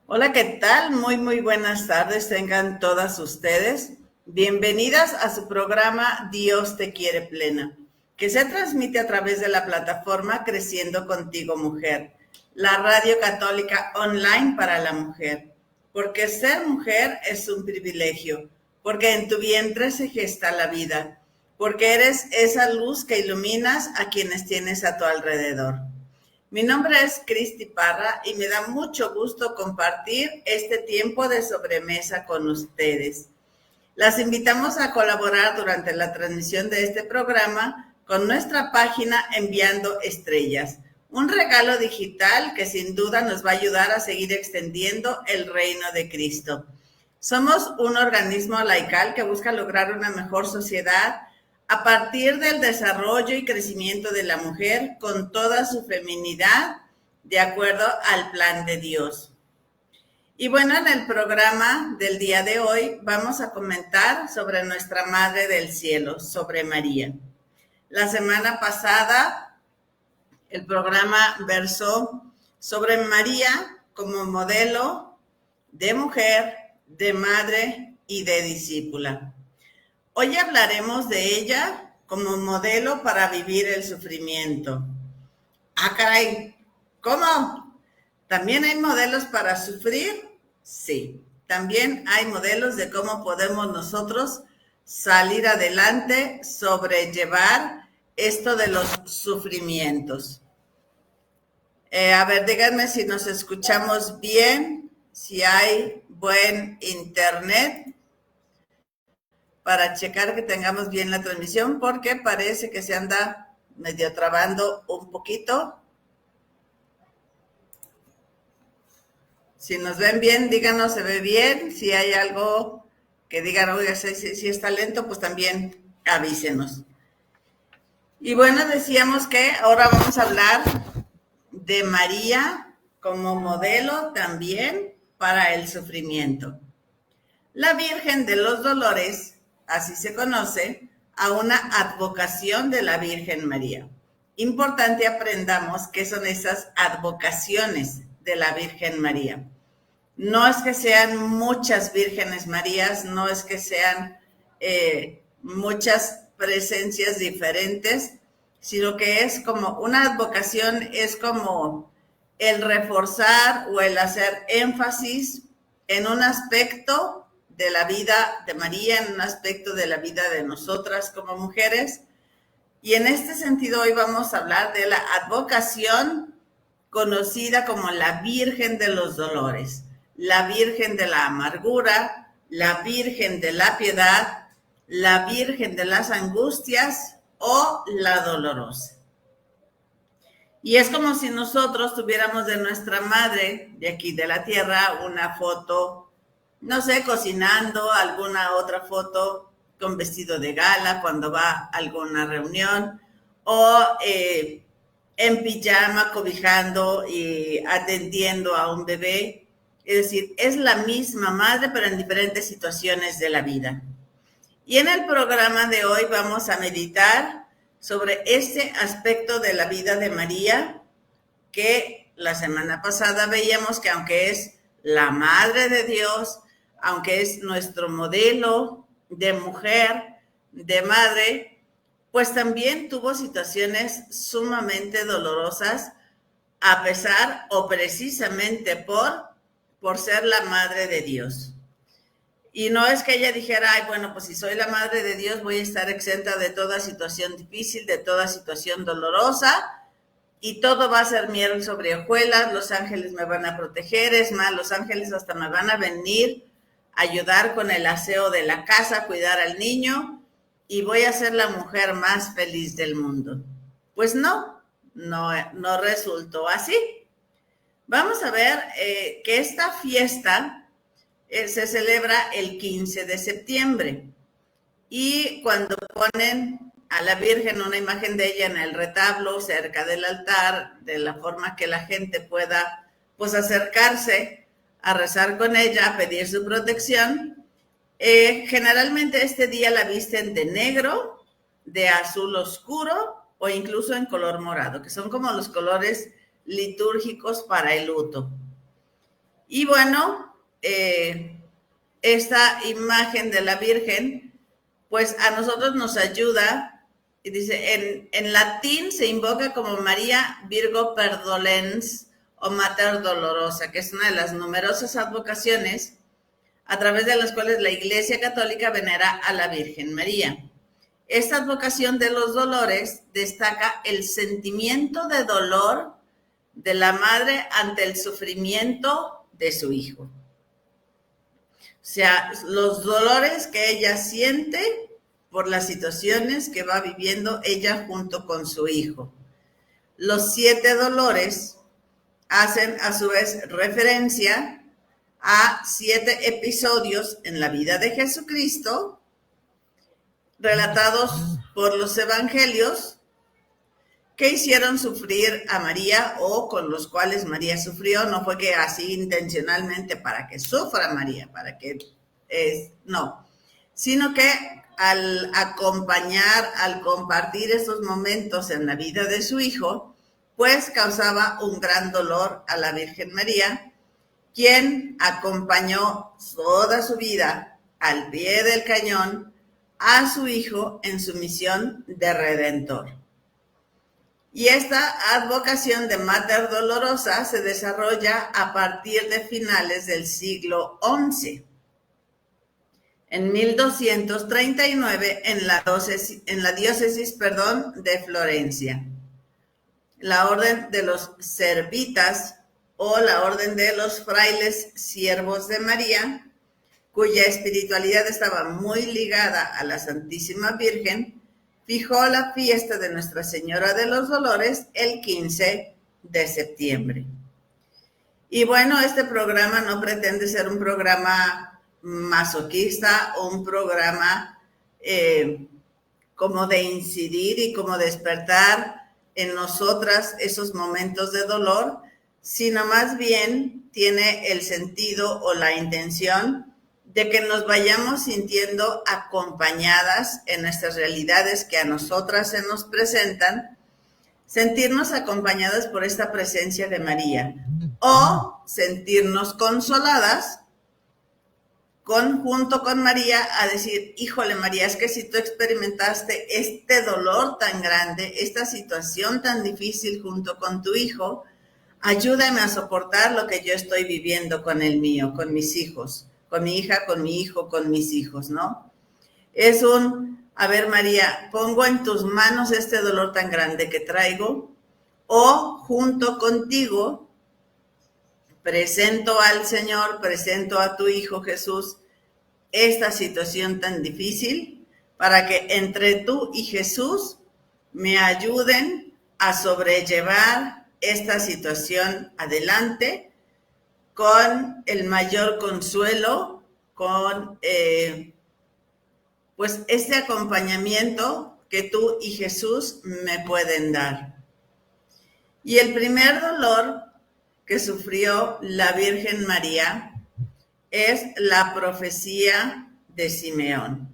Hola, ¿qué tal? Muy buenas tardes tengan todas ustedes. Bienvenidas a su programa Dios te quiere plena, que se transmite a través de la plataforma Creciendo Contigo Mujer, la radio católica online para la mujer. Porque ser mujer es un privilegio, porque en tu vientre se gesta la vida, porque eres esa luz que iluminas a quienes tienes a tu alrededor. Mi nombre es Cristi Parra y me da mucho gusto compartir este tiempo de sobremesa con ustedes. Las invitamos a colaborar durante la transmisión de este programa con nuestra página Enviando Estrellas, un regalo digital que sin duda nos va a ayudar a seguir extendiendo el reino de Cristo. Somos un organismo laical que busca lograr una mejor sociedad a partir del desarrollo y crecimiento de la mujer con toda su feminidad, de acuerdo al plan de Dios. Y bueno, en el programa del día de hoy vamos a comentar sobre nuestra Madre del Cielo, sobre María. La semana pasada el programa versó sobre María como modelo de mujer, de madre y de discípula. Hoy hablaremos de ella como modelo para vivir el sufrimiento. Ah, caray, ¿cómo? ¿También hay modelos para sufrir? Sí, también hay modelos de cómo podemos nosotros salir adelante, sobrellevar esto de los sufrimientos. A ver, díganme si nos escuchamos bien, si hay buen internet para checar que tengamos bien la transmisión, porque parece que se anda medio trabando un poquito. Si nos ven bien, díganos, se ve bien. Si hay algo que digan, oiga, si está lento, pues también avísenos. Y bueno, decíamos que ahora vamos a hablar de María como modelo también para el sufrimiento. La Virgen de los Dolores, así se conoce, a una advocación de la Virgen María. Importante aprendamos qué son esas advocaciones de la Virgen María. No es que sean muchas vírgenes Marías, no es que sean muchas presencias diferentes, sino que es como una advocación, es como el reforzar o el hacer énfasis en un aspecto de la vida de María, en un aspecto de la vida de nosotras como mujeres. Y en este sentido hoy vamos a hablar de la advocación conocida como la Virgen de los Dolores, la Virgen de la Amargura, la Virgen de la Piedad, la Virgen de las Angustias o la Dolorosa. Y es como si nosotros tuviéramos de nuestra madre de aquí de la tierra una foto, no sé, cocinando, alguna otra foto con vestido de gala cuando va a alguna reunión, o en pijama cobijando y atendiendo a un bebé. Es decir, es la misma madre, pero en diferentes situaciones de la vida. Y en el programa de hoy vamos a meditar sobre este aspecto de la vida de María, que la semana pasada veíamos que aunque es la Madre de Dios, aunque es nuestro modelo de mujer, de madre, pues también tuvo situaciones sumamente dolorosas, a pesar o precisamente por ser la Madre de Dios. Y no es que ella dijera, ay, bueno, pues si soy la Madre de Dios voy a estar exenta de toda situación difícil, de toda situación dolorosa, y todo va a ser miel sobre hojuelas, los ángeles me van a proteger, es más, los ángeles hasta me van a venir a ayudar con el aseo de la casa, cuidar al niño, y voy a ser la mujer más feliz del mundo. Pues no resultó así. Vamos a ver que esta fiesta se celebra el 15 de septiembre y cuando ponen a la Virgen una imagen de ella en el retablo cerca del altar, de la forma que la gente pueda pues acercarse a rezar con ella, a pedir su protección, generalmente este día la visten de negro, de azul oscuro o incluso en color morado, que son como los colores litúrgicos para el luto. Y bueno, esta imagen de la Virgen, pues a nosotros nos ayuda, y dice, en latín se invoca como María Virgo Perdolens o Mater Dolorosa, que es una de las numerosas advocaciones a través de las cuales la Iglesia Católica venera a la Virgen María. Esta advocación de los dolores destaca el sentimiento de dolor de la madre ante el sufrimiento de su hijo. O sea, los dolores que ella siente por las situaciones que va viviendo ella junto con su hijo. Los 7 dolores hacen a su vez referencia a 7 episodios en la vida de Jesucristo relatados por los evangelios que hicieron sufrir a María o con los cuales María sufrió. No fue que así intencionalmente para que sufra María, para que no, sino que al acompañar, al compartir estos momentos en la vida de su hijo, pues causaba un gran dolor a la Virgen María, quien acompañó toda su vida al pie del cañón a su hijo en su misión de redentor. Y esta advocación de Mater Dolorosa se desarrolla a partir de finales del siglo XI. En 1239 en la diócesis de Florencia. La orden de los servitas o la orden de los frailes siervos de María, cuya espiritualidad estaba muy ligada a la Santísima Virgen, fijó la fiesta de Nuestra Señora de los Dolores el 15 de septiembre. Y bueno, este programa no pretende ser un programa masoquista o un programa como de incidir y como despertar en nosotras esos momentos de dolor, sino más bien tiene el sentido o la intención de que nos vayamos sintiendo acompañadas en estas realidades que a nosotras se nos presentan, sentirnos acompañadas por esta presencia de María o sentirnos consoladas junto con María a decir, híjole María, es que si tú experimentaste este dolor tan grande, esta situación tan difícil junto con tu hijo, ayúdame a soportar lo que yo estoy viviendo con el mío, con mis hijos, con mi hija, con mi hijo, con mis hijos, ¿no? Es a ver María, pongo en tus manos este dolor tan grande que traigo, o junto contigo presento al Señor, presento a tu Hijo Jesús esta situación tan difícil para que entre tú y Jesús me ayuden a sobrellevar esta situación adelante con el mayor consuelo, con pues este acompañamiento que tú y Jesús me pueden dar. Y el primer dolor que sufrió la Virgen María es la profecía de Simeón.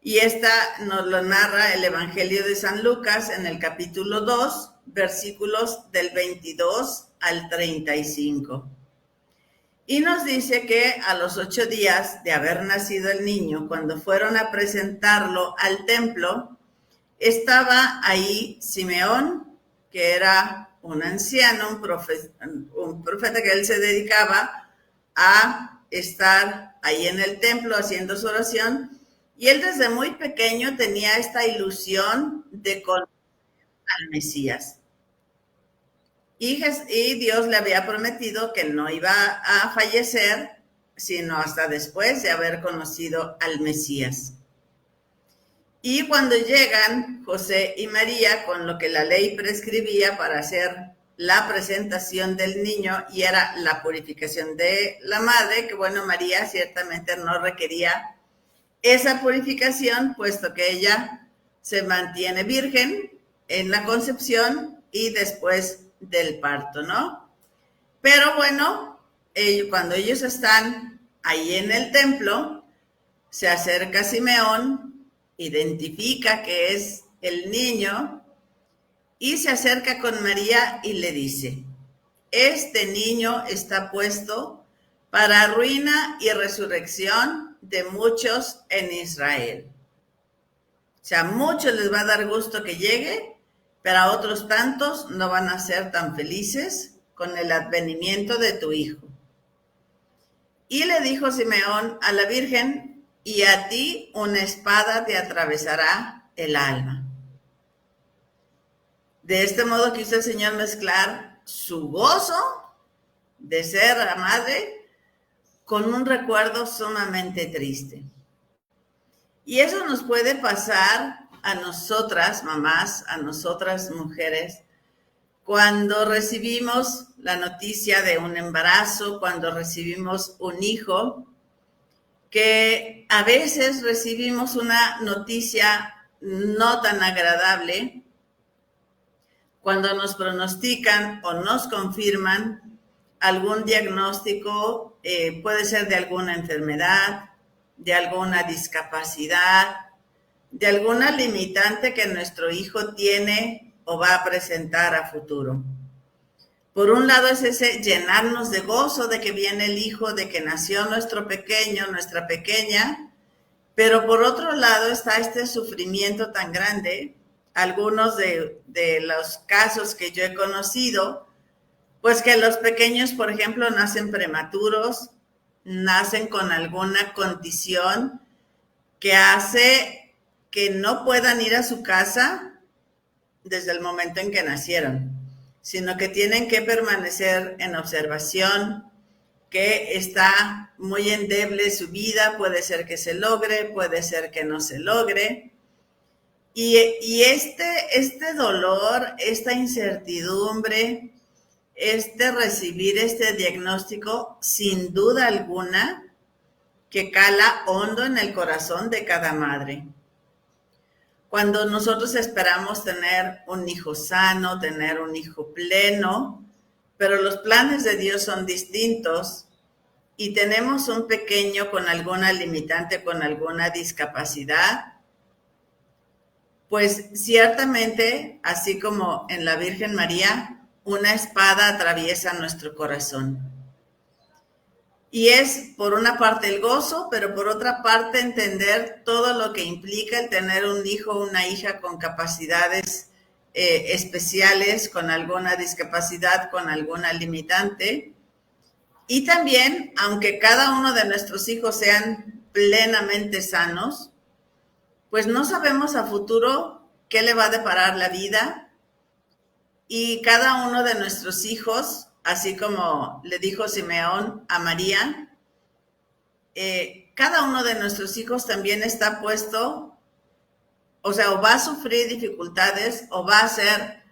Y esta nos lo narra el Evangelio de San Lucas en el capítulo 2, versículos del 22 al 35. Y nos dice que a los 8 días de haber nacido el niño, cuando fueron a presentarlo al templo, estaba ahí Simeón, que era un anciano, un profeta que él se dedicaba a estar ahí en el templo haciendo su oración, y él desde muy pequeño tenía esta ilusión de conocer al Mesías. Y Dios le había prometido que él no iba a fallecer, sino hasta después de haber conocido al Mesías. Y cuando llegan José y María con lo que la ley prescribía para hacer la presentación del niño, y era la purificación de la madre, que bueno, María ciertamente no requería esa purificación, puesto que ella se mantiene virgen en la concepción y después del parto, ¿no? Pero bueno, cuando ellos están ahí en el templo, se acerca Simeón, identifica que es el niño y se acerca con María y le dice, este niño está puesto para ruina y resurrección de muchos en Israel. O sea, a muchos les va a dar gusto que llegue, pero a otros tantos no van a ser tan felices con el advenimiento de tu hijo. Y le dijo Simeón a la Virgen, y a ti una espada te atravesará el alma. De este modo quiso el Señor mezclar su gozo de ser la madre con un recuerdo sumamente triste. Y eso nos puede pasar a nosotras, mamás, a nosotras mujeres, cuando recibimos la noticia de un embarazo, cuando recibimos un hijo, que a veces recibimos una noticia no tan agradable, cuando nos pronostican o nos confirman algún diagnóstico, puede ser de alguna enfermedad, de alguna discapacidad, de alguna limitante que nuestro hijo tiene o va a presentar a futuro. Por un lado es ese llenarnos de gozo de que viene el hijo, de que nació nuestro pequeño, nuestra pequeña, pero por otro lado está este sufrimiento tan grande. Algunos de los casos que yo he conocido, pues que los pequeños, por ejemplo, nacen prematuros, nacen con alguna condición que hace que no puedan ir a su casa desde el momento en que nacieron, sino que tienen que permanecer en observación, que está muy endeble su vida, puede ser que se logre, puede ser que no se logre. Y este dolor, esta incertidumbre, recibir este diagnóstico, sin duda alguna, que cala hondo en el corazón de cada madre. Cuando nosotros esperamos tener un hijo sano, tener un hijo pleno, pero los planes de Dios son distintos y tenemos un pequeño con alguna limitante, con alguna discapacidad, pues ciertamente, así como en la Virgen María, una espada atraviesa nuestro corazón. Y es por una parte el gozo, pero por otra parte entender todo lo que implica el tener un hijo o una hija con capacidades especiales, con alguna discapacidad, con alguna limitante. Y también, aunque cada uno de nuestros hijos sean plenamente sanos, pues no sabemos a futuro qué le va a deparar la vida. Y cada uno de nuestros hijos, así como le dijo Simeón a María, cada uno de nuestros hijos también está puesto, o sea, o va a sufrir dificultades o va a ser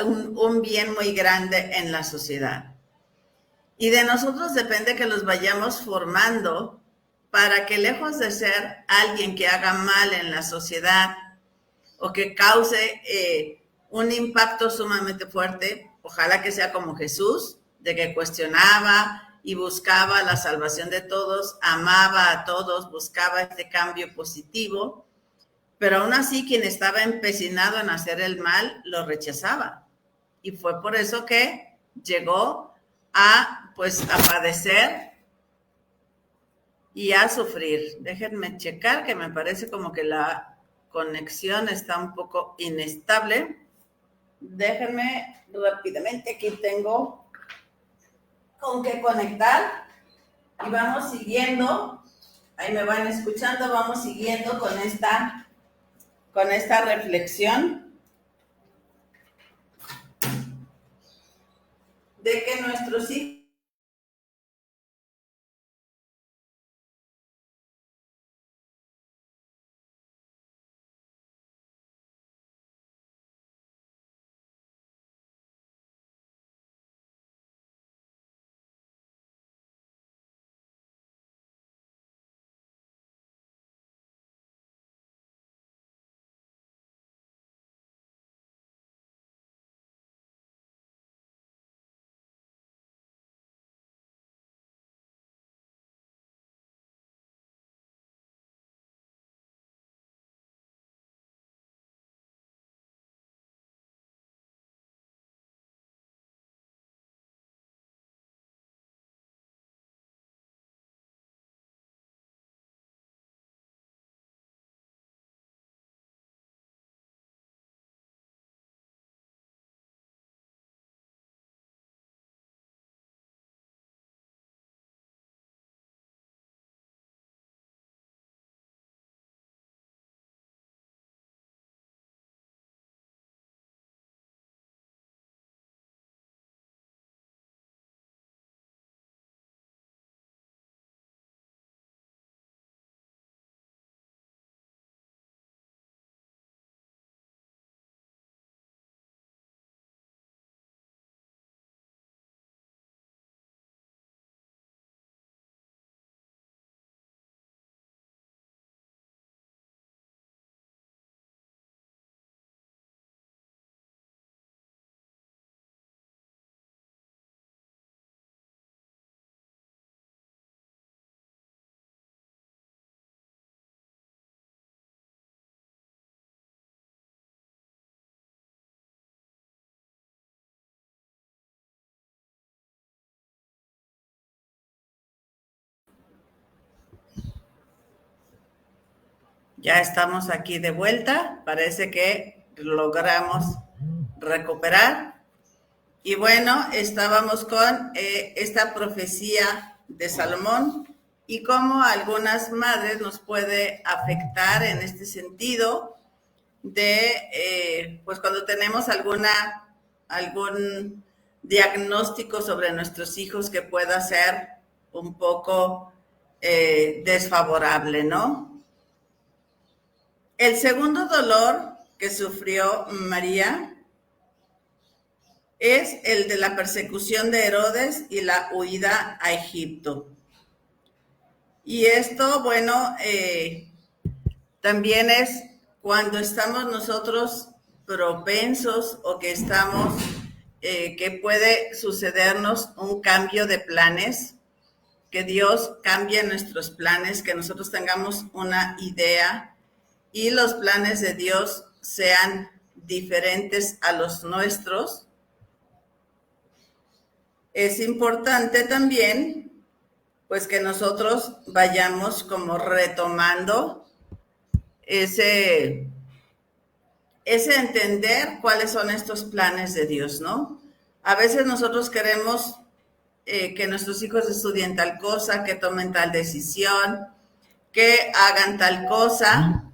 un bien muy grande en la sociedad. Y de nosotros depende que los vayamos formando para que lejos de ser alguien que haga mal en la sociedad o que cause un impacto sumamente fuerte, ojalá que sea como Jesús, de que cuestionaba y buscaba la salvación de todos, amaba a todos, buscaba este cambio positivo, pero aún así quien estaba empecinado en hacer el mal lo rechazaba. Y fue por eso que llegó pues, a padecer y a sufrir. Déjenme checar, que me parece como que la conexión está un poco inestable. Déjenme rápidamente, aquí tengo con qué conectar y vamos siguiendo. Ahí me van escuchando, vamos siguiendo con esta reflexión de que nuestros hijos Ya estamos aquí de vuelta. Parece que logramos recuperar. Y bueno, estábamos con esta profecía de Salomón y cómo a algunas madres nos puede afectar en este sentido de, pues cuando tenemos algún diagnóstico sobre nuestros hijos que pueda ser un poco desfavorable, ¿no? El segundo dolor que sufrió María es el de la persecución de Herodes y la huida a Egipto. Y esto, bueno, también es cuando estamos nosotros propensos o que estamos, que puede sucedernos un cambio de planes, que Dios cambie nuestros planes, que nosotros tengamos una idea y los planes de Dios sean diferentes a los nuestros. Es importante también, pues, que nosotros vayamos como retomando ese entender cuáles son estos planes de Dios, ¿no? A veces nosotros queremos que nuestros hijos estudien tal cosa, que tomen tal decisión, que hagan tal cosa,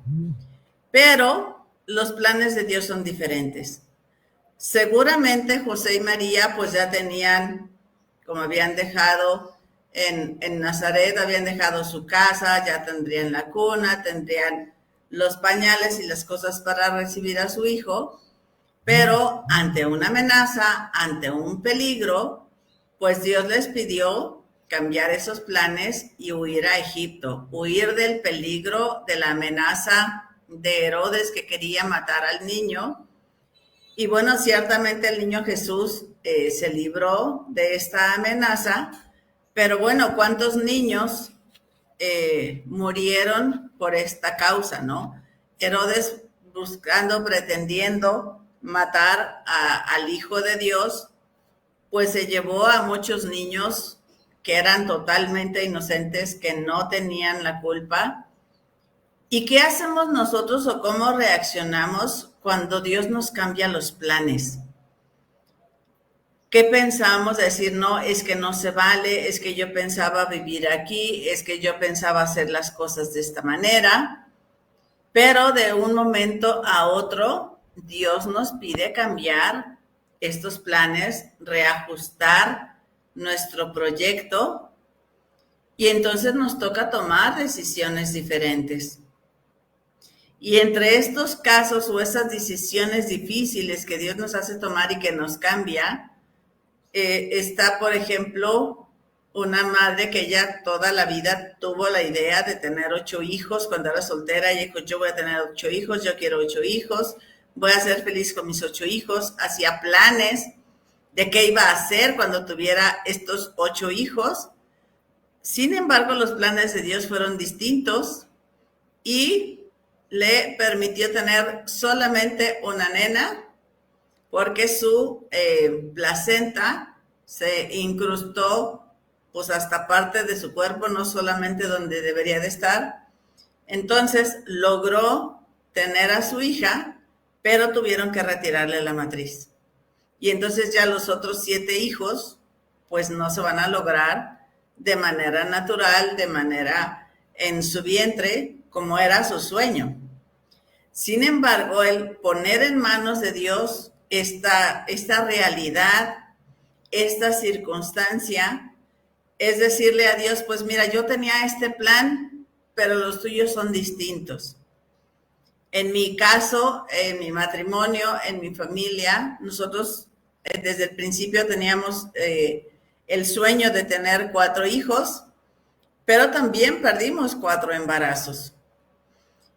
pero los planes de Dios son diferentes. Seguramente José y María pues ya tenían, como habían dejado en Nazaret, habían dejado su casa, ya tendrían la cuna, tendrían los pañales y las cosas para recibir a su hijo, pero ante una amenaza, ante un peligro, pues Dios les pidió cambiar esos planes y huir a Egipto, huir del peligro, de la amenaza de Herodes que quería matar al niño. Y bueno, ciertamente el niño Jesús se libró de esta amenaza, pero bueno, ¿cuántos niños murieron por esta causa, no? Herodes buscando, pretendiendo matar al Hijo de Dios, pues se llevó a muchos niños que eran totalmente inocentes, que no tenían la culpa. ¿Y qué hacemos nosotros o cómo reaccionamos cuando Dios nos cambia los planes? ¿Qué pensamos? Decir, no, es que no se vale, es que yo pensaba vivir aquí, es que yo pensaba hacer las cosas de esta manera, pero de un momento a otro, Dios nos pide cambiar estos planes, reajustar nuestro proyecto y entonces nos toca tomar decisiones diferentes. Y entre estos casos o esas decisiones difíciles que Dios nos hace tomar y que nos cambia, está, por ejemplo, una madre que ella toda la vida tuvo la idea de tener 8 hijos. Cuando era soltera, ella dijo, yo voy a tener 8 hijos, yo quiero 8 hijos, voy a ser feliz con mis 8 hijos. Hacía planes de qué iba a hacer cuando tuviera estos 8 hijos. Sin embargo, los planes de Dios fueron distintos y le permitió tener solamente una nena porque su placenta se incrustó pues hasta parte de su cuerpo, no solamente donde debería de estar. Entonces logró tener a su hija, pero tuvieron que retirarle la matriz. Y entonces ya los otros 7 hijos pues no se van a lograr de manera natural, de manera en su vientre, como era su sueño. Sin embargo, el poner en manos de Dios esta realidad, esta circunstancia, es decirle a Dios, pues mira, yo tenía este plan, pero los tuyos son distintos. En mi caso, en mi matrimonio, en mi familia, nosotros desde el principio teníamos el sueño de tener 4 hijos, pero también perdimos 4 embarazos.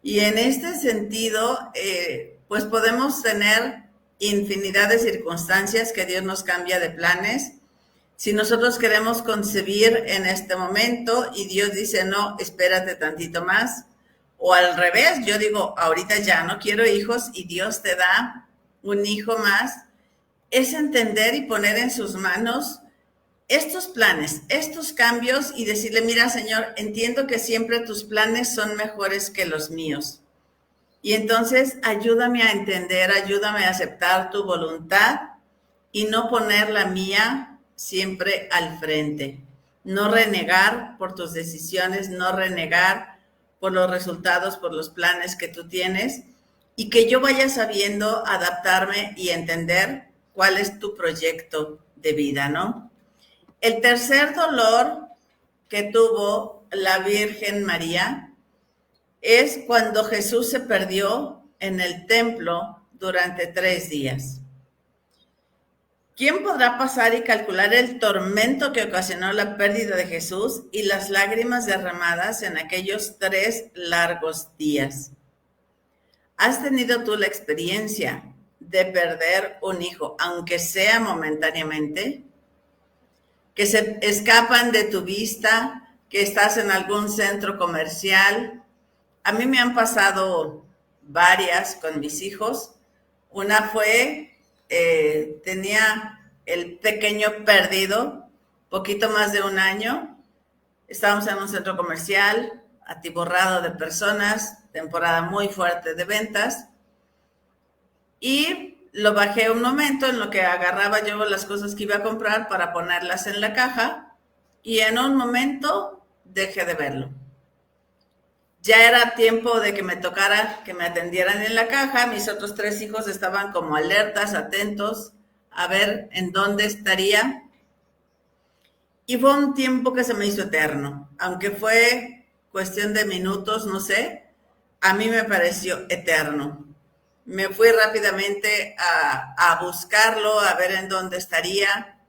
Y en este sentido, pues podemos tener infinidad de circunstancias que Dios nos cambia de planes. Si nosotros queremos concebir en este momento y Dios dice, no, espérate tantito más, o al revés, yo digo, ahorita ya no quiero hijos y Dios te da un hijo más, es entender y poner en sus manos estos planes, estos cambios y decirle, mira, Señor, entiendo que siempre tus planes son mejores que los míos. Y entonces ayúdame a entender, ayúdame a aceptar tu voluntad y no poner la mía siempre al frente. No renegar por tus decisiones, no renegar por los resultados, por los planes que tú tienes, y que yo vaya sabiendo adaptarme y entender cuál es tu proyecto de vida, ¿no? El tercer dolor que tuvo la Virgen María es cuando Jesús se perdió en el templo durante 3 días. ¿Quién podrá pasar y calcular el tormento que ocasionó la pérdida de Jesús y las lágrimas derramadas en aquellos 3 largos días? ¿Has tenido tú la experiencia de perder un hijo, aunque sea momentáneamente? Que se escapan de tu vista, que estás en algún centro comercial. A mí me han pasado varias con mis hijos. Una fue, tenía el pequeño perdido, poquito más de 1 año. Estábamos en un centro comercial, atiborrado de personas, temporada muy fuerte de ventas. Y lo bajé un momento en lo que agarraba yo las cosas que iba a comprar para ponerlas en la caja, y en un momento dejé de verlo. Ya era tiempo de que me tocara que me atendieran en la caja. Mis otros 3 hijos estaban como alertas, atentos, a ver en dónde estaría. Y fue un tiempo que se me hizo eterno. Aunque fue cuestión de minutos, no sé, a mí me pareció eterno. Me fui rápidamente a buscarlo, a ver en dónde estaría.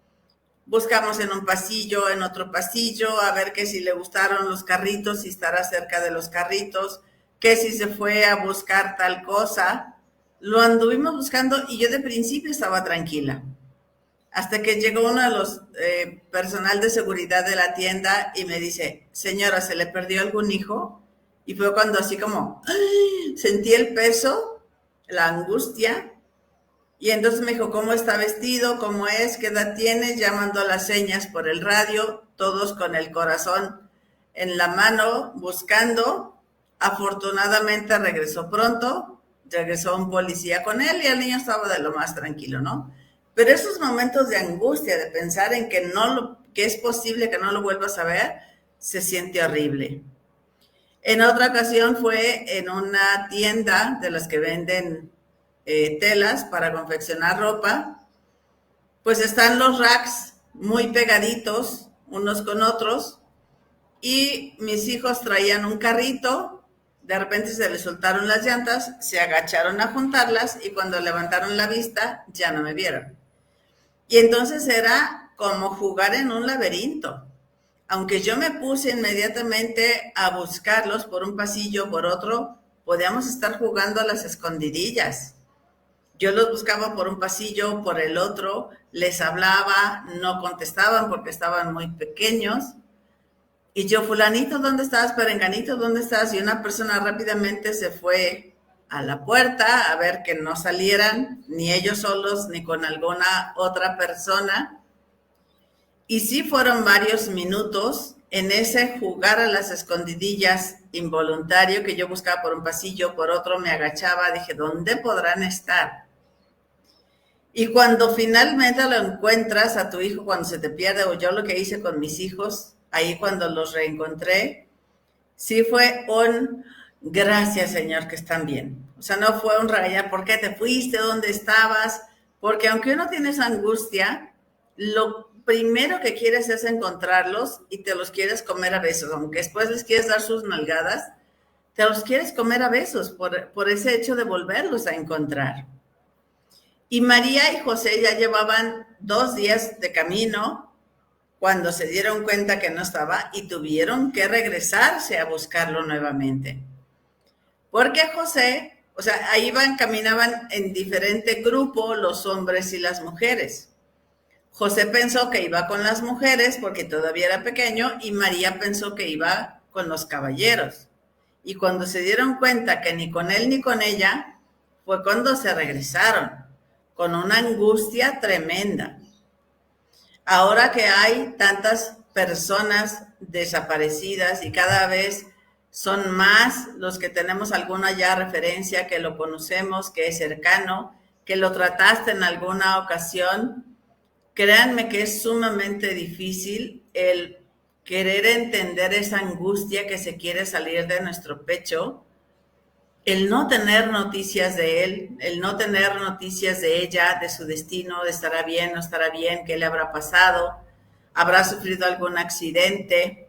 Buscamos en un pasillo, en otro pasillo, a ver que si le gustaron los carritos, si estará cerca de los carritos, que si se fue a buscar tal cosa. Lo anduvimos buscando y yo de principio estaba tranquila. Hasta que llegó uno de los personal de seguridad de la tienda y me dice, señora, ¿se le perdió algún hijo? Y fue cuando así como ¡ay! Sentí el peso, la angustia. Y entonces me dijo, ¿cómo está vestido? ¿Cómo es? ¿Qué edad tiene? Ya mandó las señas por el radio, todos con el corazón en la mano, buscando. Afortunadamente regresó pronto, regresó un policía con él y el niño estaba de lo más tranquilo, ¿no? Pero esos momentos de angustia, de pensar en que, que es posible que no lo vuelvas a ver, se siente horrible. En otra ocasión fue en una tienda de las que venden telas para confeccionar ropa. Pues están los racks muy pegaditos unos con otros y mis hijos traían un carrito, de repente se les soltaron las llantas, se agacharon a juntarlas y cuando levantaron la vista ya no me vieron. Y entonces era como jugar en un laberinto. Aunque yo me puse inmediatamente a buscarlos por un pasillo, por otro, podíamos estar jugando a las escondidillas. Yo los buscaba por un pasillo, por el otro, les hablaba, no contestaban porque estaban muy pequeños. Y yo, fulanito, ¿dónde estás? Perenganito, ¿dónde estás? Y una persona rápidamente se fue a la puerta a ver que no salieran, ni ellos solos, ni con alguna otra persona. Y sí fueron varios minutos en ese jugar a las escondidillas involuntario que yo buscaba por un pasillo, por otro me agachaba, dije, ¿dónde podrán estar? Y cuando finalmente lo encuentras a tu hijo, cuando se te pierde, o yo lo que hice con mis hijos, ahí cuando los reencontré, sí fue un gracias, Señor, que están bien. O sea, no fue un regañar, ¿por qué te fuiste? ¿Dónde estabas? Porque aunque uno tiene esa angustia, lo primero que quieres es encontrarlos y te los quieres comer a besos, aunque después les quieres dar sus nalgadas, te los quieres comer a besos por ese hecho de volverlos a encontrar. Y María y José ya llevaban 2 días de camino cuando se dieron cuenta que no estaba y tuvieron que regresarse a buscarlo nuevamente. Porque José, o sea, ahí caminaban en diferente grupo los hombres y las mujeres. José pensó que iba con las mujeres porque todavía era pequeño y María pensó que iba con los caballeros. Y cuando se dieron cuenta que ni con él ni con ella, fue cuando se regresaron, con una angustia tremenda. Ahora que hay tantas personas desaparecidas y cada vez son más los que tenemos alguna ya referencia, que lo conocemos, que es cercano, que lo trataste en alguna ocasión. Créanme que es sumamente difícil el querer entender esa angustia que se quiere salir de nuestro pecho, el no tener noticias de él, el no tener noticias de ella, de su destino, de estará bien, no estará bien, qué le habrá pasado, habrá sufrido algún accidente.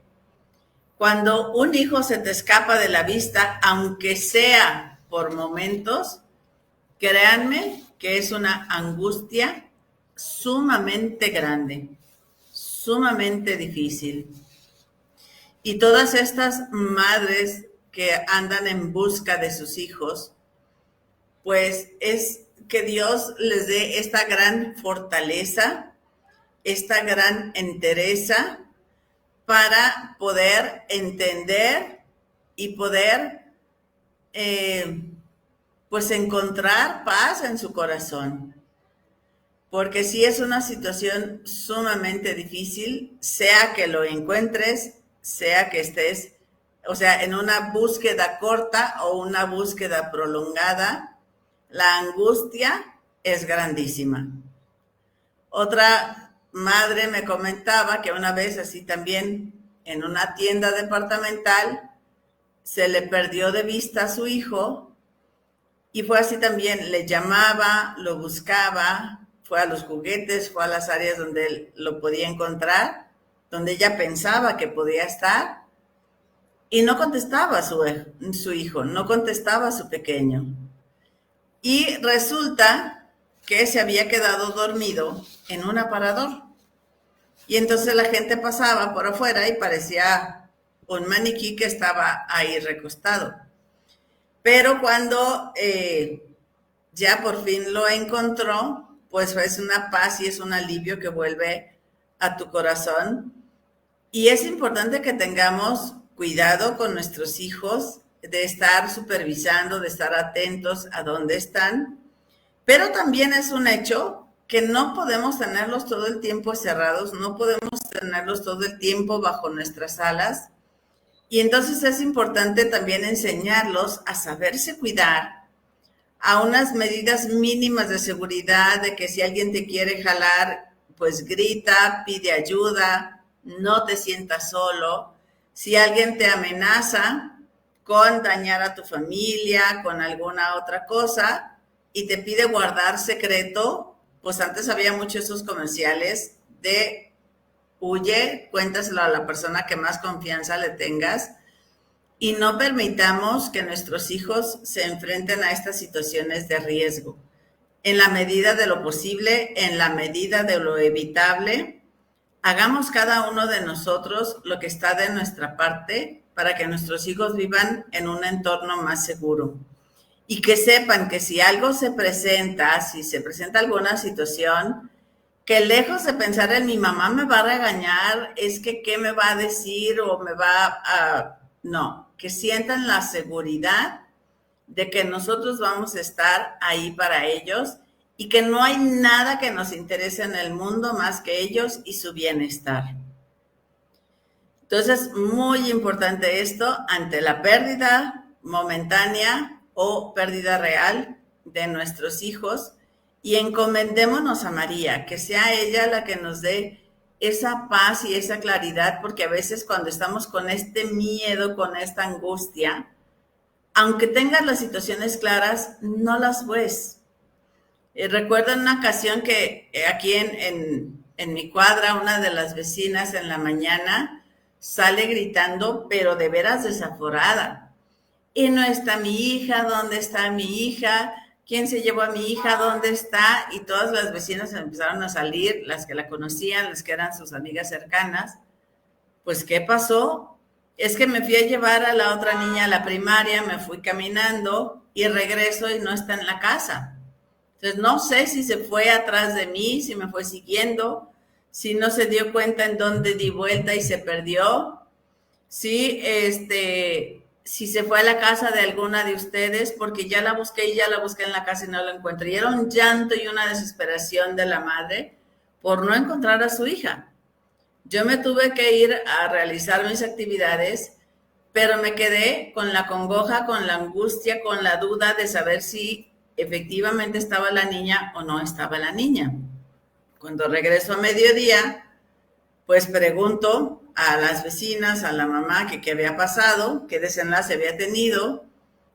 Cuando un hijo se te escapa de la vista, aunque sea por momentos, créanme que es una angustia sumamente grande, sumamente difícil. Y todas estas madres que andan en busca de sus hijos, pues es que Dios les dé esta gran fortaleza, esta gran entereza para poder entender y poder pues encontrar paz en su corazón. Porque sí es una situación sumamente difícil, sea que lo encuentres, sea que estés, o sea, en una búsqueda corta o una búsqueda prolongada, la angustia es grandísima. Otra madre me comentaba que una vez así también en una tienda departamental se le perdió de vista a su hijo y fue así también, le llamaba, lo buscaba, fue a los juguetes, fue a las áreas donde él lo podía encontrar, donde ella pensaba que podía estar y no contestaba su hijo, no contestaba su pequeño. Y resulta que se había quedado dormido en un aparador. Y entonces la gente pasaba por afuera y parecía un maniquí que estaba ahí recostado. Pero cuando ya por fin lo encontró, pues es una paz y es un alivio que vuelve a tu corazón. Y es importante que tengamos cuidado con nuestros hijos, de estar supervisando, de estar atentos a dónde están. Pero también es un hecho que no podemos tenerlos todo el tiempo cerrados, no podemos tenerlos todo el tiempo bajo nuestras alas. Y entonces es importante también enseñarlos a saberse cuidar, a unas medidas mínimas de seguridad, de que si alguien te quiere jalar, pues grita, pide ayuda, no te sientas solo. Si alguien te amenaza con dañar a tu familia, con alguna otra cosa, y te pide guardar secreto, pues antes había muchos esos comerciales de huye, cuéntaselo a la persona que más confianza le tengas y no permitamos que nuestros hijos se enfrenten a estas situaciones de riesgo. En la medida de lo posible, en la medida de lo evitable, hagamos cada uno de nosotros lo que está de nuestra parte para que nuestros hijos vivan en un entorno más seguro. Y que sepan que si algo se presenta, si se presenta alguna situación, que lejos de pensar en mi mamá me va a regañar, es que qué me va a decir o me va a... No, que sientan la seguridad de que nosotros vamos a estar ahí para ellos y que no hay nada que nos interese en el mundo más que ellos y su bienestar. Entonces, muy importante esto ante la pérdida momentánea o pérdida real de nuestros hijos y encomendémonos a María, que sea ella la que nos dé esa paz y esa claridad, porque a veces cuando estamos con este miedo, con esta angustia, aunque tengas las situaciones claras, no las ves. Recuerdo en una ocasión que aquí en mi cuadra, una de las vecinas en la mañana sale gritando, pero de veras desaforada. Y no está mi hija, ¿dónde está mi hija? ¿Quién se llevó a mi hija? ¿Dónde está? Y todas las vecinas empezaron a salir, las que la conocían, las que eran sus amigas cercanas. Pues, ¿qué pasó? Es que me fui a llevar a la otra niña a la primaria, me fui caminando y regreso y no está en la casa. Entonces, no sé si se fue atrás de mí, si me fue siguiendo, si no se dio cuenta en dónde di vuelta y se perdió, si si se fue a la casa de alguna de ustedes, porque ya la busqué y ya la busqué en la casa y no la encuentro. Y era un llanto y una desesperación de la madre por no encontrar a su hija. Yo me tuve que ir a realizar mis actividades, pero me quedé con la congoja, con la angustia, con la duda de saber si efectivamente estaba la niña o no estaba la niña. Cuando regreso a mediodía, pues pregunto a las vecinas, a la mamá, que qué había pasado, qué desenlace había tenido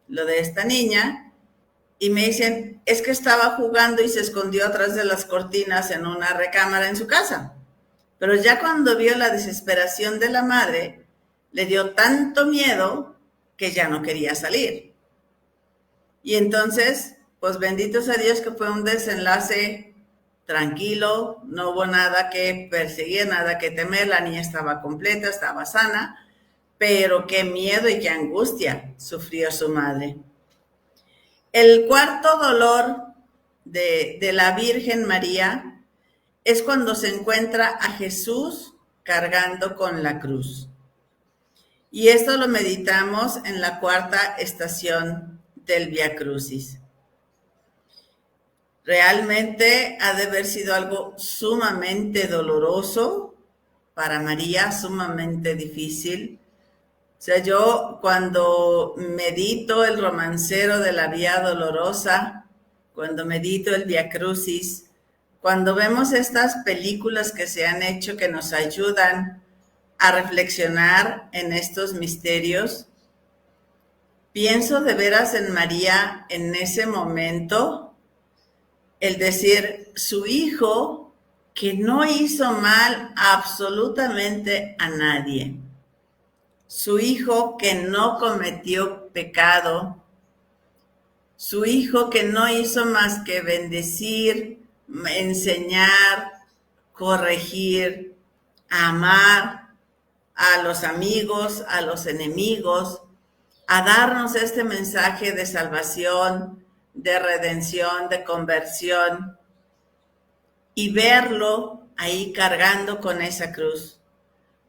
lo de esta niña, y me dicen, es que estaba jugando y se escondió atrás de las cortinas en una recámara en su casa. Pero ya cuando vio la desesperación de la madre, le dio tanto miedo que ya no quería salir. Y entonces, pues benditos a Dios que fue un desenlace tranquilo, no hubo nada que perseguir, nada que temer, la niña estaba completa, estaba sana, pero qué miedo y qué angustia sufrió su madre. El cuarto dolor de la Virgen María es cuando se encuentra a Jesús cargando con la cruz. Y esto lo meditamos en la cuarta estación del Vía Crucis. Realmente ha de haber sido algo sumamente doloroso para María, sumamente difícil. O sea, yo cuando medito el romancero de la Vía Dolorosa, cuando medito el Vía Crucis, cuando vemos estas películas que se han hecho que nos ayudan a reflexionar en estos misterios, pienso de veras en María en ese momento, el decir, su hijo que no hizo mal absolutamente a nadie, su hijo que no cometió pecado, su hijo que no hizo más que bendecir, enseñar, corregir, amar a los amigos, a los enemigos, a darnos este mensaje de salvación, de redención, de conversión, y verlo ahí cargando con esa cruz,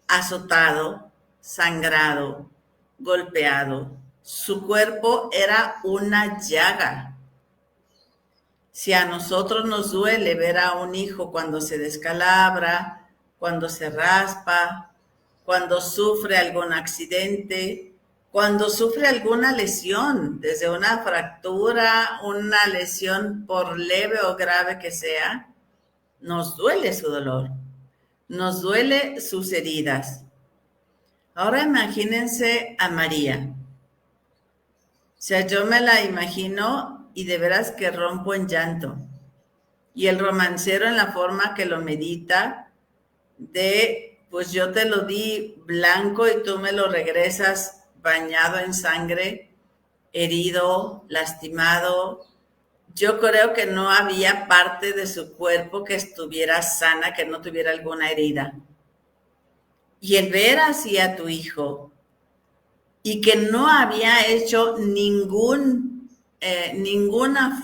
azotado, sangrado, golpeado. Su cuerpo era una llaga. Si a nosotros nos duele ver a un hijo cuando se descalabra, cuando se raspa, cuando sufre algún accidente, cuando sufre alguna lesión, desde una fractura, una lesión por leve o grave que sea, nos duele su dolor, nos duele sus heridas. Ahora imagínense a María. O sea, yo me la imagino y de veras que rompo en llanto. Y el romancero en la forma que lo medita, pues yo te lo di blanco y tú me lo regresas bañado en sangre, herido, lastimado. Yo creo que no había parte de su cuerpo que estuviera sana, que no tuviera alguna herida. Y el ver así a tu hijo y que no había hecho ninguna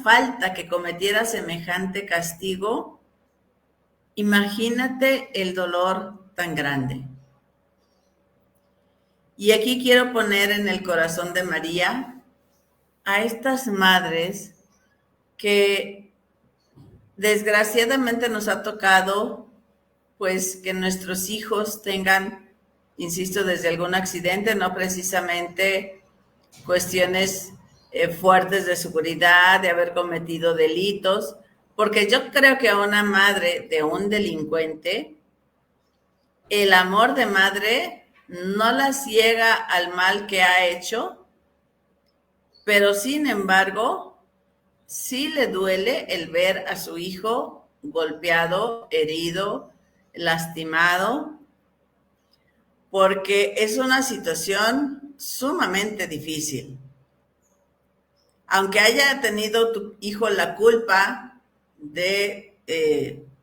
falta que cometiera semejante castigo, imagínate el dolor tan grande. Y aquí quiero poner en el corazón de María a estas madres que desgraciadamente nos ha tocado, pues, que nuestros hijos tengan, insisto, desde algún accidente, no precisamente cuestiones fuertes de seguridad, de haber cometido delitos, porque yo creo que a una madre de un delincuente, el amor de madre no la ciega al mal que ha hecho, pero sin embargo, sí le duele el ver a su hijo golpeado, herido, lastimado, porque es una situación sumamente difícil. Aunque haya tenido tu hijo la culpa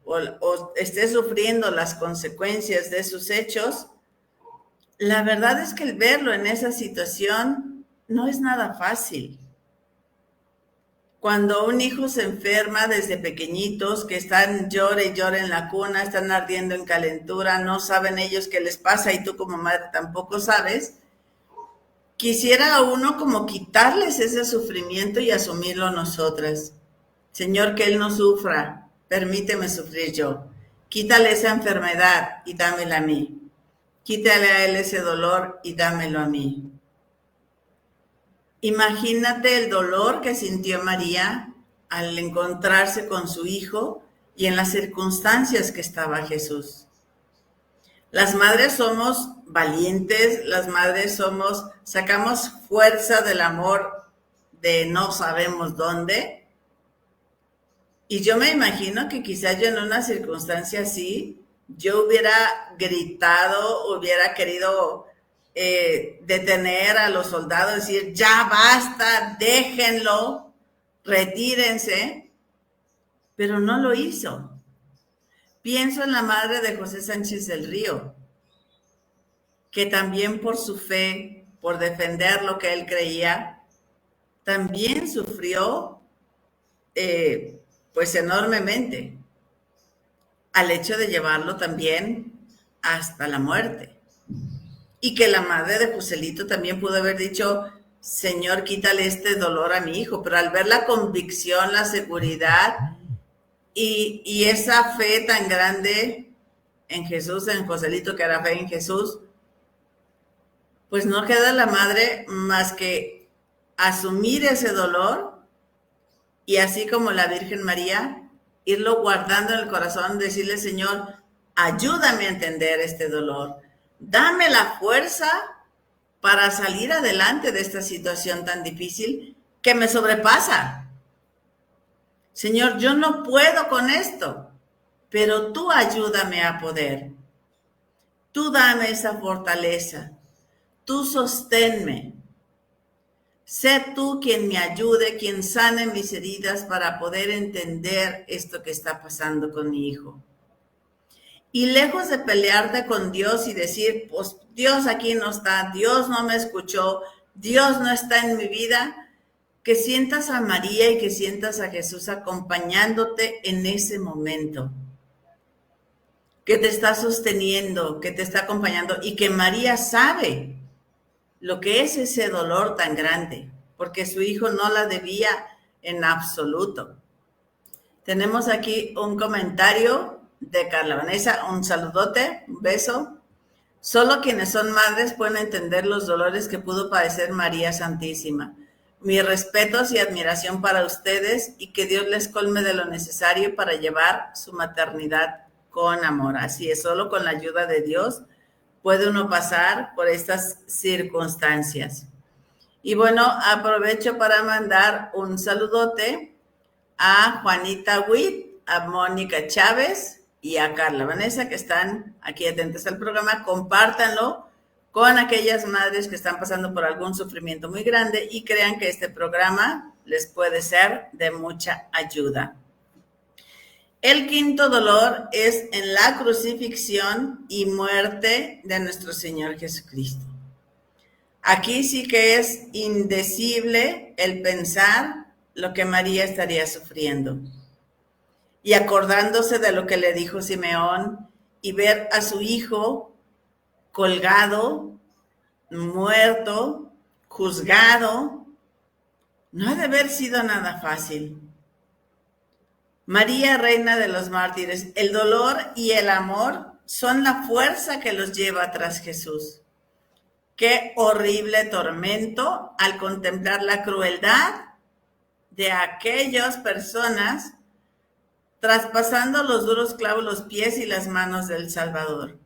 o esté sufriendo las consecuencias de sus hechos, la verdad es que el verlo en esa situación no es nada fácil. Cuando un hijo se enferma desde pequeñitos, que están llore y llore en la cuna, están ardiendo en calentura, no saben ellos qué les pasa y tú como madre tampoco sabes, quisiera uno como quitarles ese sufrimiento y asumirlo nosotras. Señor, que él no sufra, permíteme sufrir yo. Quítale esa enfermedad y dámela a mí. Quítale a él ese dolor y dámelo a mí. Imagínate el dolor que sintió María al encontrarse con su hijo y en las circunstancias que estaba Jesús. Las madres somos valientes, las madres sacamos fuerza del amor de no sabemos dónde. Y yo me imagino que quizás yo en una circunstancia así, yo hubiera gritado, hubiera querido detener a los soldados, decir, ya basta, déjenlo, retírense, pero no lo hizo. Pienso en la madre de José Sánchez del Río, que también por su fe, por defender lo que él creía, también sufrió pues enormemente al hecho de llevarlo también hasta la muerte. Y que la madre de Joselito también pudo haber dicho, Señor, quítale este dolor a mi hijo, pero al ver la convicción, la seguridad y esa fe tan grande en Jesús, en Joselito, que era fe en Jesús, pues no queda la madre más que asumir ese dolor y así como la Virgen María, irlo guardando en el corazón, decirle, Señor, ayúdame a entender este dolor, dame la fuerza para salir adelante de esta situación tan difícil que me sobrepasa. Señor, yo no puedo con esto, pero tú ayúdame a poder. Tú dame esa fortaleza, tú sosténme. Sé tú quien me ayude, quien sane mis heridas para poder entender esto que está pasando con mi hijo. Y lejos de pelearte con Dios y decir, pues Dios aquí no está, Dios no me escuchó, Dios no está en mi vida, que sientas a María y que sientas a Jesús acompañándote en ese momento, que te está sosteniendo, que te está acompañando y que María sabe lo que es ese dolor tan grande, porque su hijo no la debía en absoluto. Tenemos aquí un comentario de Carla Vanessa, un saludote, un beso. Solo quienes son madres pueden entender los dolores que pudo padecer María Santísima. Mis respetos y admiración para ustedes y que Dios les colme de lo necesario para llevar su maternidad con amor. Así es, solo con la ayuda de Dios puede uno pasar por estas circunstancias. Y bueno, aprovecho para mandar un saludote a Juanita Witt, a Mónica Chávez y a Carla Vanessa, que están aquí atentas al programa. Compártanlo con aquellas madres que están pasando por algún sufrimiento muy grande y crean que este programa les puede ser de mucha ayuda. El quinto dolor es en la crucifixión y muerte de nuestro Señor Jesucristo. Aquí sí que es indecible el pensar lo que María estaría sufriendo. Y acordándose de lo que le dijo Simeón y ver a su hijo colgado, muerto, juzgado, no ha de haber sido nada fácil. María, reina de los mártires, el dolor y el amor son la fuerza que los lleva tras Jesús. Qué horrible tormento al contemplar la crueldad de aquellas personas traspasando los duros clavos los pies y las manos del Salvador.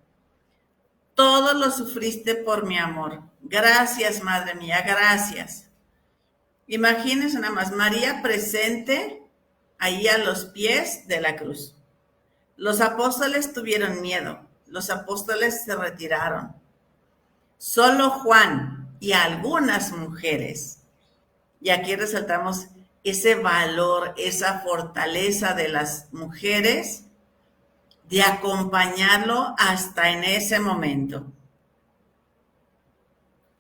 Todo lo sufriste por mi amor. Gracias, Madre mía, gracias. Imagínense nada más, María presente ahí a los pies de la cruz. Los apóstoles tuvieron miedo, los apóstoles se retiraron. Solo Juan y algunas mujeres, y aquí resaltamos ese valor, esa fortaleza de las mujeres de acompañarlo hasta en ese momento.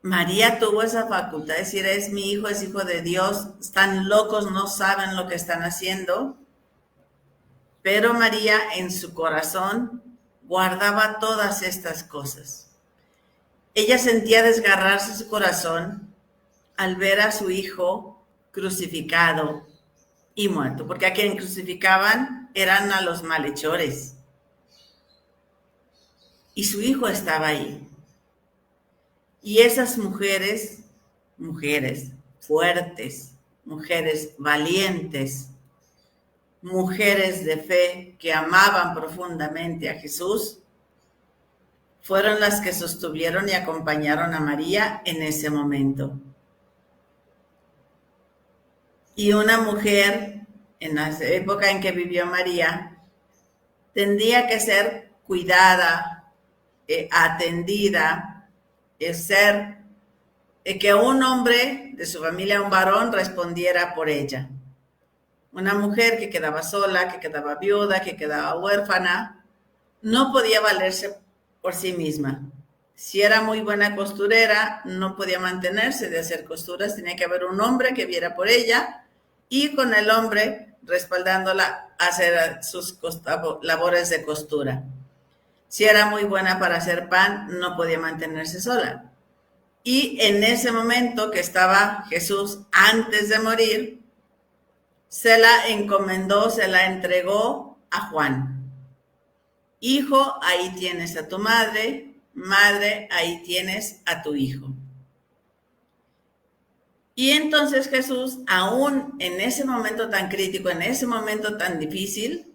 María tuvo esa facultad de decir, es mi hijo, es hijo de Dios, están locos, no saben lo que están haciendo. Pero María en su corazón guardaba todas estas cosas. Ella sentía desgarrarse su corazón al ver a su hijo crucificado y muerto, porque a quien crucificaban eran a los malhechores. Y su hijo estaba ahí. Y esas mujeres, mujeres fuertes, mujeres valientes, mujeres de fe que amaban profundamente a Jesús, fueron las que sostuvieron y acompañaron a María en ese momento. Y una mujer, en la época en que vivió María, tendría que ser cuidada, atendida, que un hombre de su familia, un varón, respondiera por ella. Una mujer que quedaba sola, que quedaba viuda, que quedaba huérfana, no podía valerse por sí misma. Si era muy buena costurera, no podía mantenerse de hacer costuras, tenía que haber un hombre que viera por ella y con el hombre respaldándola hacer sus labores de costura. Si era muy buena para hacer pan, no podía mantenerse sola. Y en ese momento que estaba Jesús antes de morir, se la encomendó, se la entregó a Juan. Hijo, ahí tienes a tu madre, madre, ahí tienes a tu hijo. Y entonces Jesús, aún en ese momento tan crítico, en ese momento tan difícil,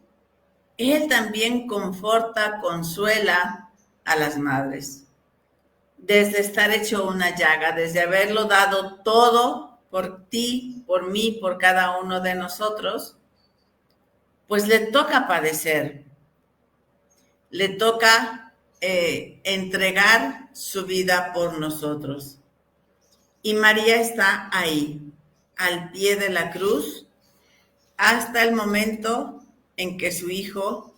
Él también conforta, consuela a las madres. Desde estar hecho una llaga, desde haberlo dado todo por ti, por mí, por cada uno de nosotros, pues le toca padecer, le toca entregar su vida por nosotros. Y María está ahí, al pie de la cruz, hasta el momento en que su hijo,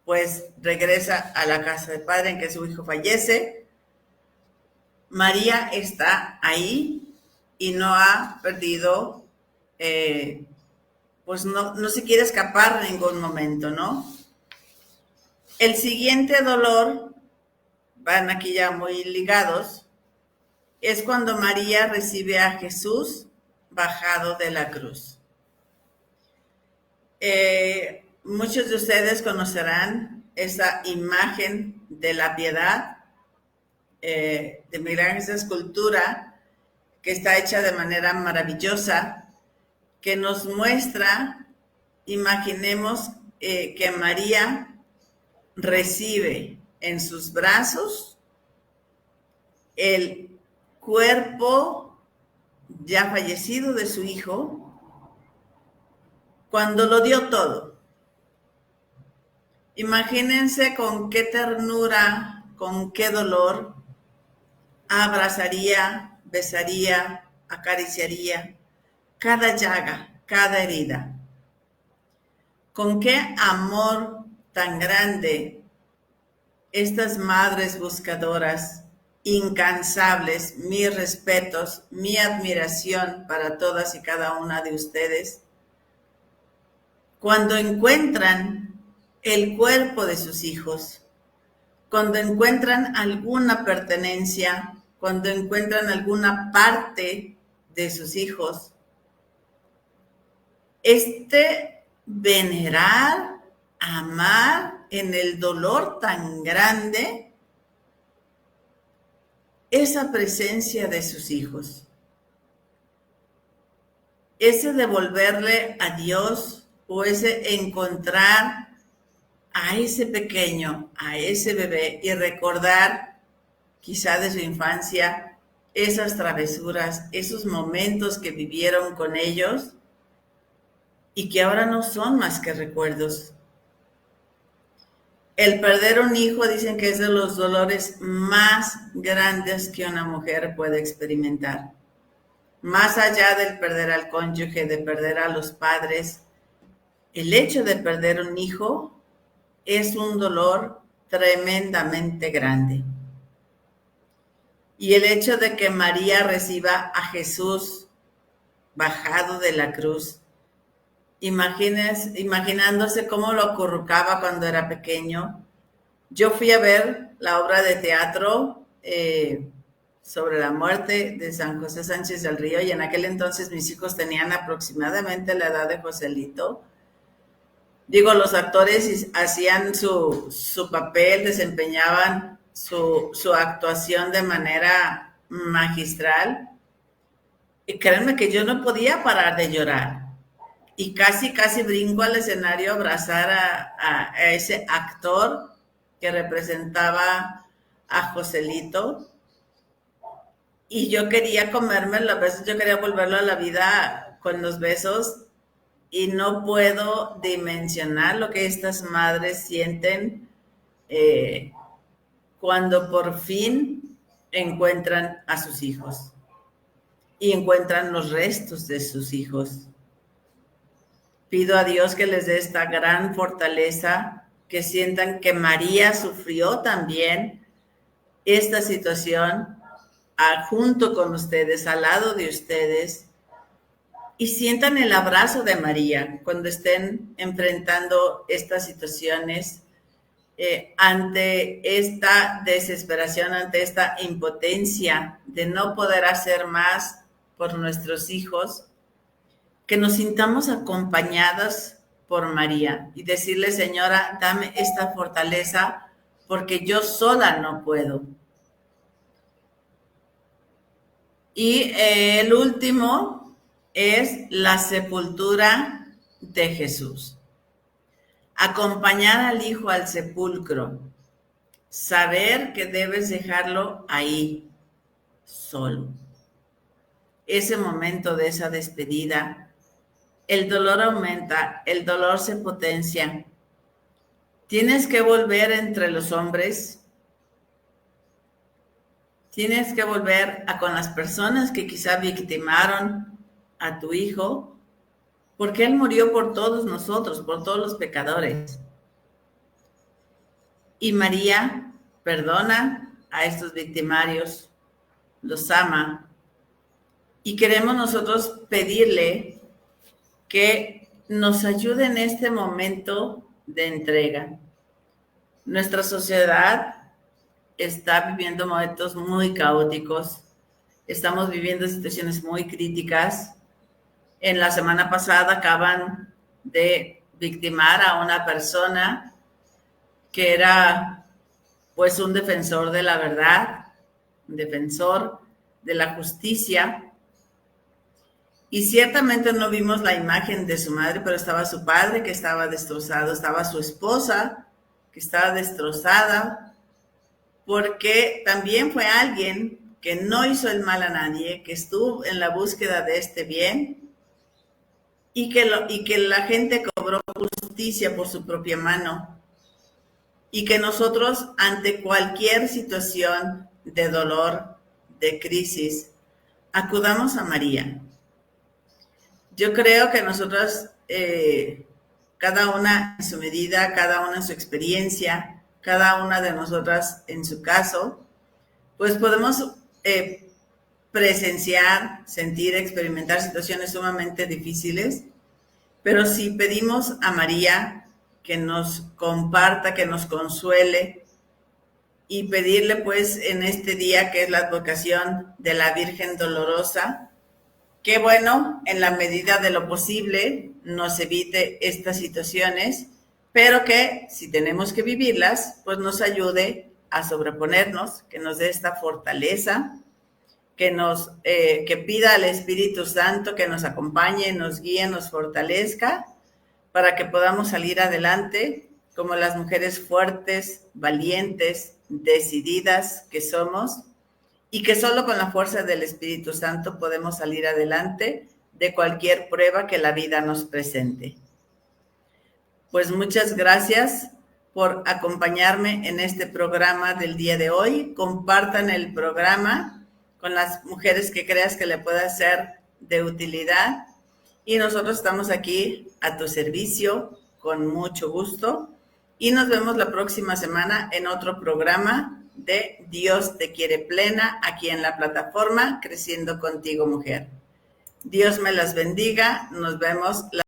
pues, regresa a la casa del Padre, en que su hijo fallece. María está ahí y no ha perdido, pues no se quiere escapar en ningún momento, ¿no? El siguiente dolor, van aquí ya muy ligados, es cuando María recibe a Jesús bajado de la cruz. Muchos de ustedes conocerán esa imagen de la piedad de Miguel Ángel, esa escultura que está hecha de manera maravillosa, que nos muestra, imaginemos que María recibe en sus brazos el cuerpo ya fallecido de su hijo, cuando lo dio todo. Imagínense con qué ternura, con qué dolor abrazaría, besaría, acariciaría cada llaga, cada herida. Con qué amor tan grande estas madres buscadoras, incansables, mis respetos, mi admiración para todas y cada una de ustedes, cuando encuentran el cuerpo de sus hijos, cuando encuentran alguna pertenencia, cuando encuentran alguna parte de sus hijos, venerar, amar en el dolor tan grande, esa presencia de sus hijos, ese devolverle a Dios o ese encontrar a ese pequeño, a ese bebé y recordar quizá de su infancia esas travesuras, esos momentos que vivieron con ellos y que ahora no son más que recuerdos. El perder un hijo dicen que es de los dolores más grandes que una mujer puede experimentar. Más allá del perder al cónyuge, de perder a los padres, el hecho de perder un hijo es un dolor tremendamente grande. Y el hecho de que María reciba a Jesús bajado de la cruz, imaginándose cómo lo acurrucaba cuando era pequeño. Yo fui a ver la obra de teatro sobre la muerte de San José Sánchez del Río, y en aquel entonces mis hijos tenían aproximadamente la edad de Joselito. Digo, los actores hacían su papel, desempeñaban su actuación de manera magistral. Y créanme que yo no podía parar de llorar. Y casi brinco al escenario a abrazar a ese actor que representaba a Joselito. Y yo quería comérmelo, a veces yo quería volverlo a la vida con los besos y no puedo dimensionar lo que estas madres sienten eh, cuando por fin encuentran a sus hijos y encuentran los restos de sus hijos. Pido a Dios que les dé esta gran fortaleza, que sientan que María sufrió también esta situación junto con ustedes, al lado de ustedes, y sientan el abrazo de María cuando estén enfrentando estas situaciones, ante esta desesperación, ante esta impotencia de no poder hacer más por nuestros hijos, que nos sintamos acompañadas por María y decirle, Señora, dame esta fortaleza porque yo sola no puedo. Y el último es la sepultura de Jesús. Acompañar al hijo al sepulcro. Saber que debes dejarlo ahí, solo. Ese momento de esa despedida, el dolor aumenta, el dolor se potencia. Tienes que volver entre los hombres. Tienes que volver con las personas que quizá victimaron a tu hijo, porque Él murió por todos nosotros, por todos los pecadores. Y María perdona a estos victimarios, los ama, y queremos nosotros pedirle que nos ayude en este momento de entrega. Nuestra sociedad está viviendo momentos muy caóticos, estamos viviendo situaciones muy críticas. En la semana pasada acaban de victimar a una persona que era pues un defensor de la verdad, un defensor de la justicia, y ciertamente no vimos la imagen de su madre, pero estaba su padre que estaba destrozado, estaba su esposa que estaba destrozada, porque también fue alguien que no hizo el mal a nadie, que estuvo en la búsqueda de este bien y que la gente cobró justicia por su propia mano, y que nosotros ante cualquier situación de dolor, de crisis, acudamos a María. Yo creo que nosotros, cada una en su medida, cada una en su experiencia, cada una de nosotras en su caso, pues podemos presenciar, sentir, experimentar situaciones sumamente difíciles, pero si pedimos a María que nos comparta, que nos consuele, y pedirle pues en este día que es la advocación de la Virgen Dolorosa, que bueno, en la medida de lo posible nos evite estas situaciones, pero que si tenemos que vivirlas, pues nos ayude a sobreponernos, que nos dé esta fortaleza, que pida al Espíritu Santo que nos acompañe, nos guíe, nos fortalezca, para que podamos salir adelante como las mujeres fuertes, valientes, decididas que somos, y que solo con la fuerza del Espíritu Santo podemos salir adelante de cualquier prueba que la vida nos presente. Pues muchas gracias por acompañarme en este programa del día de hoy. Compartan el programa con las mujeres que creas que le pueda ser de utilidad, y nosotros estamos aquí a tu servicio con mucho gusto, y nos vemos la próxima semana en otro programa de Dios te quiere plena, aquí en la plataforma Creciendo Contigo Mujer. Dios me las bendiga, nos vemos la